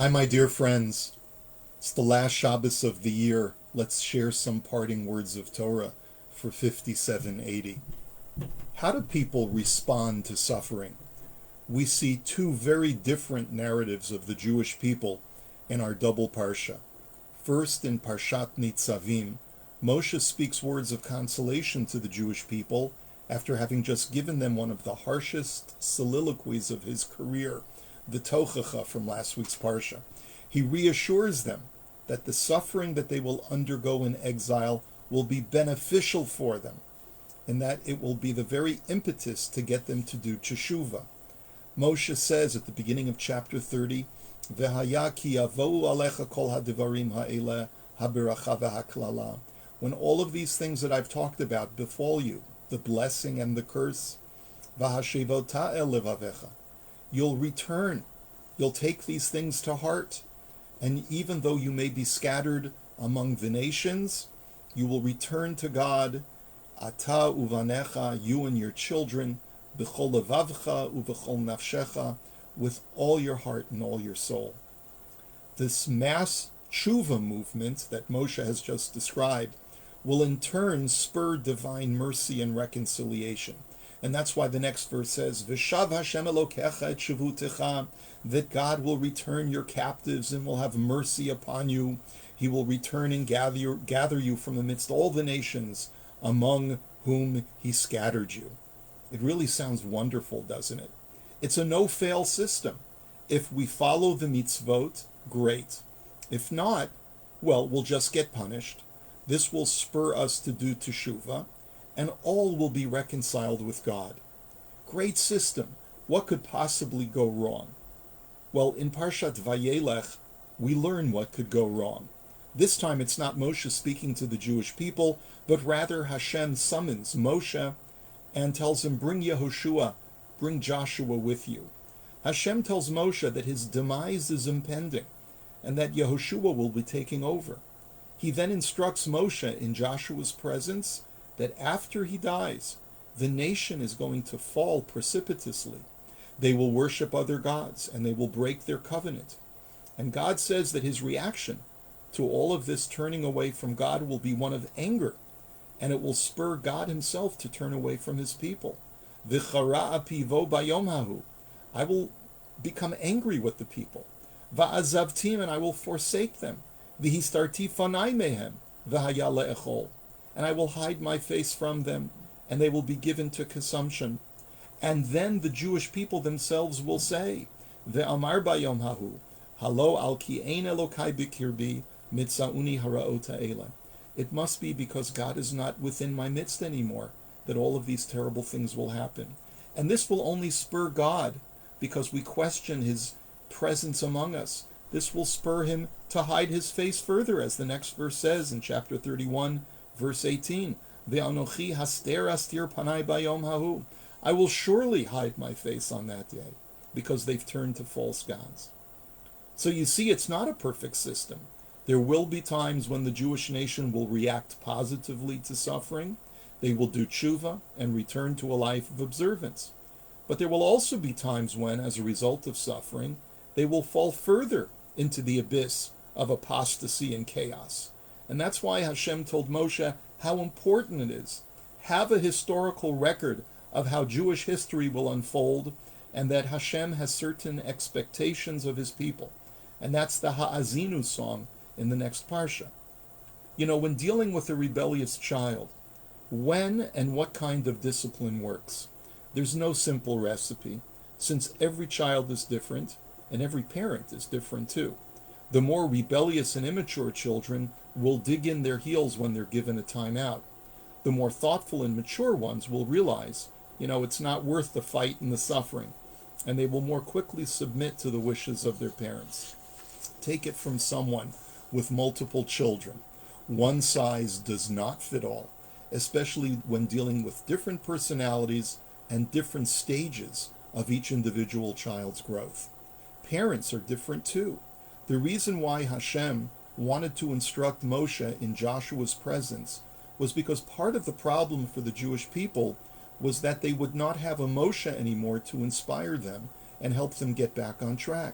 Hi, my dear friends. It's the last Shabbos of the year. Let's share some parting words of Torah for 5780. How do people respond to suffering? We see two very different narratives of the Jewish people in our double parsha. First, in Parshat Nitzavim, Moshe speaks words of consolation to the Jewish people after having just given them one of the harshest soliloquies of his career, the Tochacha from last week's parsha. He reassures them that the suffering that they will undergo in exile will be beneficial for them, and that it will be the very impetus to get them to do teshuvah. Moshe says at the beginning of chapter 30, "V'haya ki yavou alecha kol hadivarim ha'eleh haberacha v'haklala." When all of these things that I've talked about befall you, the blessing and the curse, v'hashevota el levavecha, you'll return, you'll take these things to heart, and even though you may be scattered among the nations, you will return to God, ata uvanecha, you and your children, b'chol levavcha uv'chol nafshecha, with all your heart and all your soul. This mass tshuva movement that Moshe has just described will in turn spur divine mercy and reconciliation. And that's why the next verse says, V'shav Hashem Elokecha et shavutecha, that God will return your captives and will have mercy upon you. He will return and gather you from amidst all the nations among whom he scattered you. It really sounds wonderful, doesn't it? It's a no-fail system. If we follow the mitzvot, great. If not, well, we'll just get punished. This will spur us to do teshuvah, and all will be reconciled with God. Great system. What could possibly go wrong? Well, in Parshat Vayelech, we learn what could go wrong. This time it's not Moshe speaking to the Jewish people, but rather Hashem summons Moshe and tells him, bring Yehoshua, bring Joshua with you. Hashem tells Moshe that his demise is impending and that Yehoshua will be taking over. He then instructs Moshe in Joshua's presence that after he dies, the nation is going to fall precipitously. They will worship other gods and they will break their covenant. And God says that his reaction to all of this turning away from God will be one of anger, and it will spur God himself to turn away from his people. V'chara pivo bayom hahu, I will become angry with the people. Va'azavtim, and I will forsake them. V'histarti fanai mehem, v'haya le'echol, and I will hide my face from them, and they will be given to consumption. And then the Jewish people themselves will say, Ve'amar bayom hahu, halo al ki ein elokai b'kirbi, mitzauni haraot ha'ela. It must be because God is not within my midst anymore that all of these terrible things will happen. And this will only spur God because we question his presence among us. This will spur him to hide his face further, as the next verse says in chapter 31, verse 18. Ve'anochi haster astir panai bayom hahu. I will surely hide my face on that day because they've turned to false gods. So you see, it's not a perfect system. There will be times when the Jewish nation will react positively to suffering. They will do tshuva and return to a life of observance. But there will also be times when, as a result of suffering, they will fall further into the abyss of apostasy and chaos. And that's why Hashem told Moshe how important it is. Have a historical record of how Jewish history will unfold, and that Hashem has certain expectations of his people. And that's the Ha'azinu song in the next parsha. You know, when dealing with a rebellious child, when and what kind of discipline works? There's no simple recipe, since every child is different, and every parent is different too. The more rebellious and immature children will dig in their heels when they're given a timeout. The more thoughtful and mature ones will realize, it's not worth the fight and the suffering, and they will more quickly submit to the wishes of their parents. Take it from someone with multiple children. One size does not fit all, especially when dealing with different personalities and different stages of each individual child's growth. Parents are different too. The reason why Hashem wanted to instruct Moshe in Joshua's presence was because part of the problem for the Jewish people was that they would not have a Moshe anymore to inspire them and help them get back on track.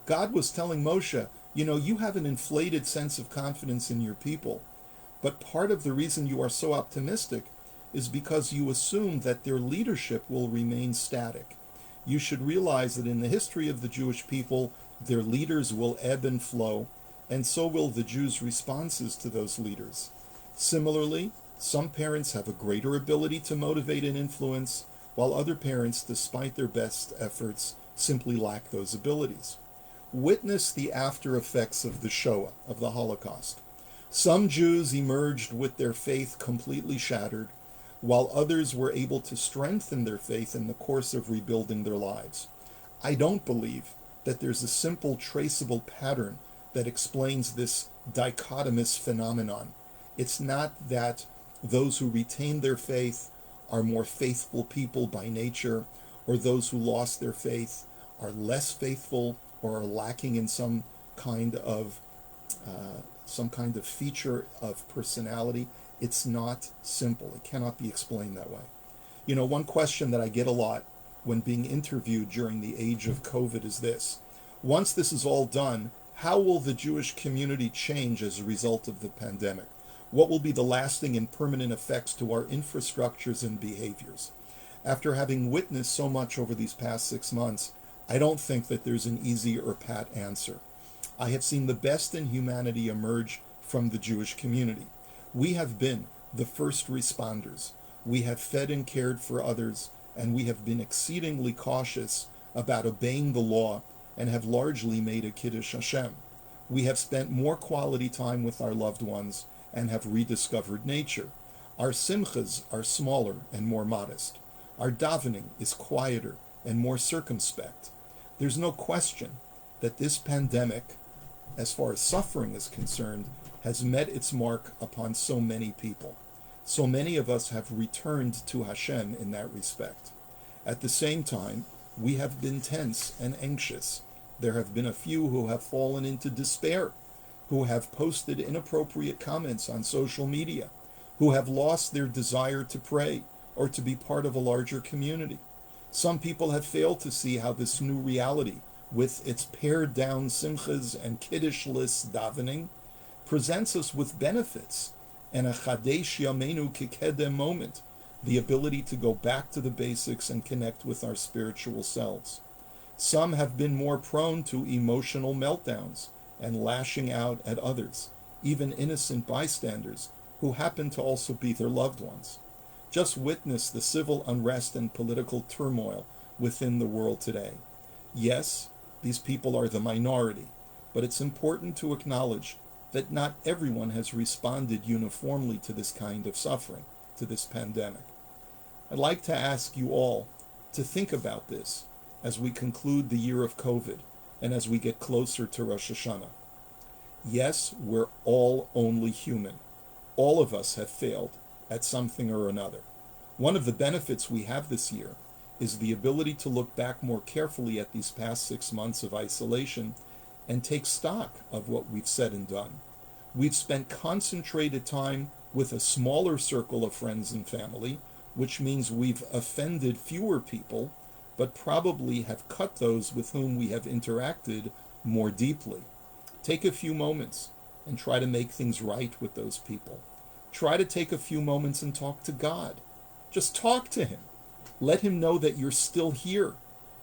God was telling Moshe, you have an inflated sense of confidence in your people, but part of the reason you are so optimistic is because you assume that their leadership will remain static. You should realize that in the history of the Jewish people, their leaders will ebb and flow, and so will the Jews' responses to those leaders. Similarly, some parents have a greater ability to motivate and influence, while other parents, despite their best efforts, simply lack those abilities. Witness the after effects of the Shoah, of the Holocaust. Some Jews emerged with their faith completely shattered, while others were able to strengthen their faith in the course of rebuilding their lives. I don't believe that there's a simple traceable pattern that explains this dichotomous phenomenon. It's not that those who retain their faith are more faithful people by nature, or those who lost their faith are less faithful or are lacking in some kind of feature of personality. It's not simple. It cannot be explained that way. One question that I get a lot when being interviewed during the age of COVID is this: once this is all done, how will the Jewish community change as a result of the pandemic? What will be the lasting and permanent effects to our infrastructures and behaviors? After having witnessed so much over these past 6 months, I don't think that there's an easy or pat answer. I have seen the best in humanity emerge from the Jewish community. We have been the first responders. We have fed and cared for others, and we have been exceedingly cautious about obeying the law and have largely made a Kiddush Hashem. We have spent more quality time with our loved ones and have rediscovered nature. Our simchas are smaller and more modest. Our davening is quieter and more circumspect. There's no question that this pandemic, as far as suffering is concerned, has met its mark upon so many people. So many of us have returned to Hashem in that respect. At the same time, we have been tense and anxious. There have been a few who have fallen into despair, who have posted inappropriate comments on social media, who have lost their desire to pray or to be part of a larger community. Some people have failed to see how this new reality, with its pared down simchas and kiddush-less davening, presents us with benefits and a chadesh yamenu kikedem moment, the ability to go back to the basics and connect with our spiritual selves. Some have been more prone to emotional meltdowns and lashing out at others, even innocent bystanders who happen to also be their loved ones. Just witness the civil unrest and political turmoil within the world today. Yes, these people are the minority, but it's important to acknowledge that not everyone has responded uniformly to this kind of suffering, to this pandemic. I'd like to ask you all to think about this as we conclude the year of COVID and as we get closer to Rosh Hashanah. Yes, we're all only human. All of us have failed at something or another. One of the benefits we have this year is the ability to look back more carefully at these past 6 months of isolation and take stock of what we've said and done. We've spent concentrated time with a smaller circle of friends and family, which means we've offended fewer people, but probably have cut those with whom we have interacted more deeply. Take a few moments and try to make things right with those people. Try to take a few moments and talk to God. Just talk to Him. Let Him know that you're still here.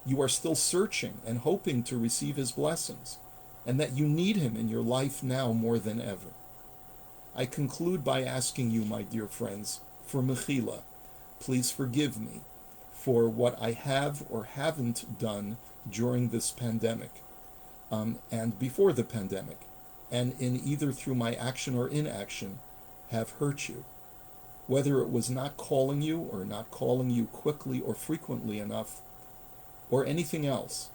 You are still searching and hoping to receive His blessings, and that you need Him in your life now more than ever. I conclude by asking you, my dear friends, for mechila, please forgive me for what I have or haven't done during this pandemic, and before the pandemic, and in either through my action or inaction, have hurt you. Whether it was not calling you or not calling you quickly or frequently enough, or anything else,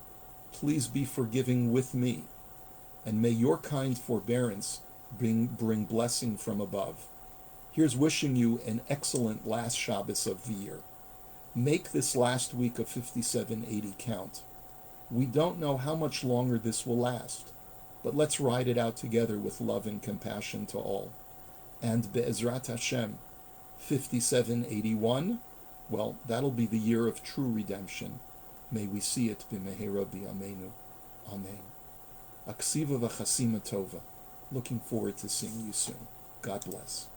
please be forgiving with me, and may your kind forbearance bring blessing from above. Here's wishing you an excellent last Shabbos of the year. Make this last week of 5780 count. We don't know how much longer this will last, but let's ride it out together with love and compassion to all. And Be'ezrat Hashem, 5781, well, that'll be the year of true redemption. May we see it b'mehera b'yameinu. Amen. Aksiva v'chasima tova. Looking forward to seeing you soon. God bless.